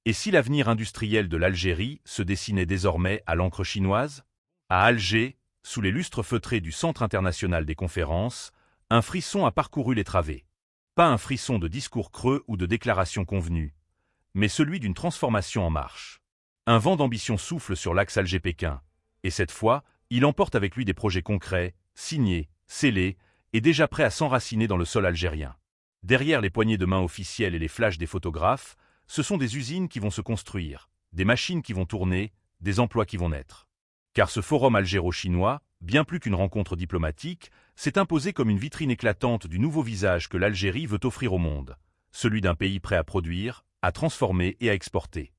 Et si l'avenir industriel de l'Algérie se dessinait désormais à l'encre chinoise? À Alger, sous les lustres feutrés du Centre international des conférences, un frisson a parcouru les travées. Pas un frisson de discours creux ou de déclarations convenues, mais celui d'une transformation en marche. Un vent d'ambition souffle sur l'axe Alger-Pékin, et cette fois, il emporte avec lui des projets concrets, signés, scellés, et déjà prêts à s'enraciner dans le sol algérien. Derrière les poignées de main officielles et les flashs des photographes, ce sont des usines qui vont se construire, des machines qui vont tourner, des emplois qui vont naître. Car ce forum algéro-chinois, bien plus qu'une rencontre diplomatique, s'est imposé comme une vitrine éclatante du nouveau visage que l'Algérie veut offrir au monde, celui d'un pays prêt à produire, à transformer et à exporter.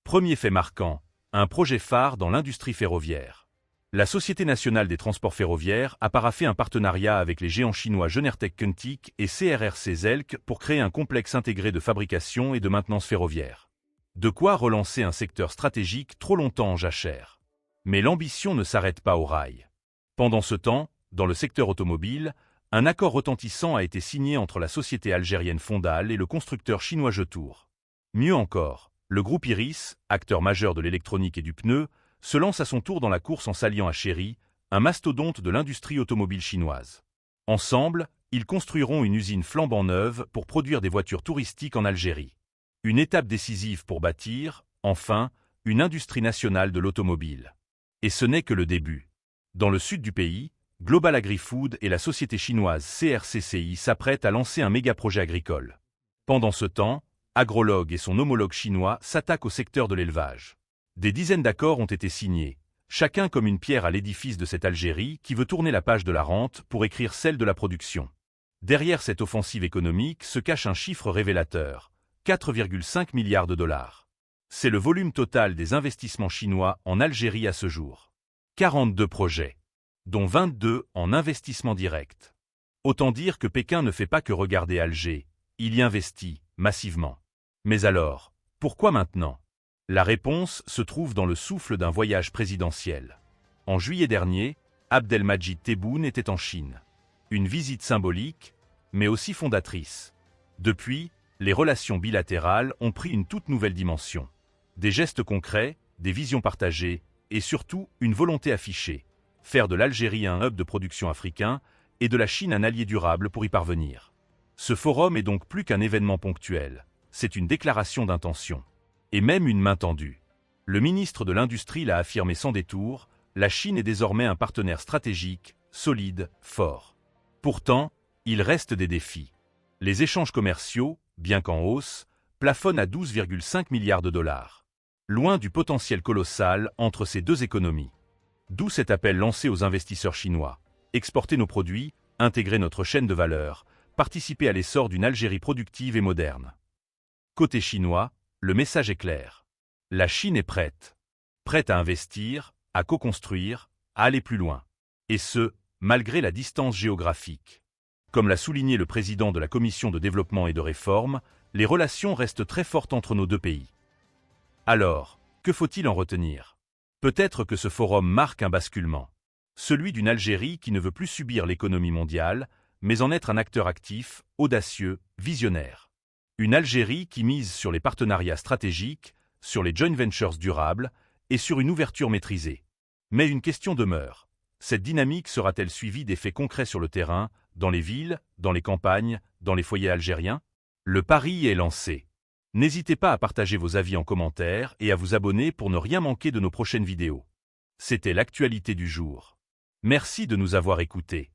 Premier fait marquant, un projet phare dans l'industrie ferroviaire. La Société nationale des transports ferroviaires a paraphé un partenariat avec les géants chinois Genertech Kentic et CRRC Zelk pour créer un complexe intégré de fabrication et de maintenance ferroviaire. De quoi relancer un secteur stratégique trop longtemps en jachère. Mais l'ambition ne s'arrête pas au rail. Pendant ce temps, dans le secteur automobile, un accord retentissant a été signé entre la société algérienne Fondal et le constructeur chinois Jetour. Mieux encore, le groupe Iris, acteur majeur de l'électronique et du pneu, se lance à son tour dans la course en s'alliant à Chery, un mastodonte de l'industrie automobile chinoise. Ensemble, ils construiront une usine flambant neuve pour produire des voitures touristiques en Algérie. Une étape décisive pour bâtir, enfin, une industrie nationale de l'automobile. Et ce n'est que le début. Dans le sud du pays, Global Agri-Food et la société chinoise CRCCI s'apprêtent à lancer un méga-projet agricole. Pendant ce temps, Agrolog et son homologue chinois s'attaquent au secteur de l'élevage. Des dizaines d'accords ont été signés, chacun comme une pierre à l'édifice de cette Algérie qui veut tourner la page de la rente pour écrire celle de la production. Derrière cette offensive économique se cache un chiffre révélateur, 4,5 milliards de dollars. C'est le volume total des investissements chinois en Algérie à ce jour. 42 projets, dont 22 en investissement direct. Autant dire que Pékin ne fait pas que regarder Alger, il y investit, massivement. Mais alors, pourquoi maintenant? La réponse se trouve dans le souffle d'un voyage présidentiel. En juillet dernier, Abdelmadjid Tebboune était en Chine. Une visite symbolique, mais aussi fondatrice. Depuis, les relations bilatérales ont pris une toute nouvelle dimension. Des gestes concrets, des visions partagées, et surtout une volonté affichée, faire de l'Algérie un hub de production africain et de la Chine un allié durable pour y parvenir. Ce forum est donc plus qu'un événement ponctuel, c'est une déclaration d'intention. Et même une main tendue. Le ministre de l'Industrie l'a affirmé sans détour, la Chine est désormais un partenaire stratégique, solide, fort. Pourtant, il reste des défis. Les échanges commerciaux, bien qu'en hausse, plafonnent à 12,5 milliards de dollars. Loin du potentiel colossal entre ces deux économies. D'où cet appel lancé aux investisseurs chinois. Exporter nos produits, intégrer notre chaîne de valeur, participer à l'essor d'une Algérie productive et moderne. Côté chinois, le message est clair. La Chine est prête. Prête à investir, à co-construire, à aller plus loin. Et ce, malgré la distance géographique. Comme l'a souligné le président de la Commission de développement et de réforme, les relations restent très fortes entre nos deux pays. Alors, que faut-il en retenir? Peut-être que ce forum marque un basculement. Celui d'une Algérie qui ne veut plus subir l'économie mondiale, mais en être un acteur actif, audacieux, visionnaire. Une Algérie qui mise sur les partenariats stratégiques, sur les joint ventures durables et sur une ouverture maîtrisée. Mais une question demeure. Cette dynamique sera-t-elle suivie d'effets concrets sur le terrain, dans les villes, dans les campagnes, dans les foyers algériens? Le pari est lancé. N'hésitez pas à partager vos avis en commentaire et à vous abonner pour ne rien manquer de nos prochaines vidéos. C'était l'actualité du jour. Merci de nous avoir écoutés.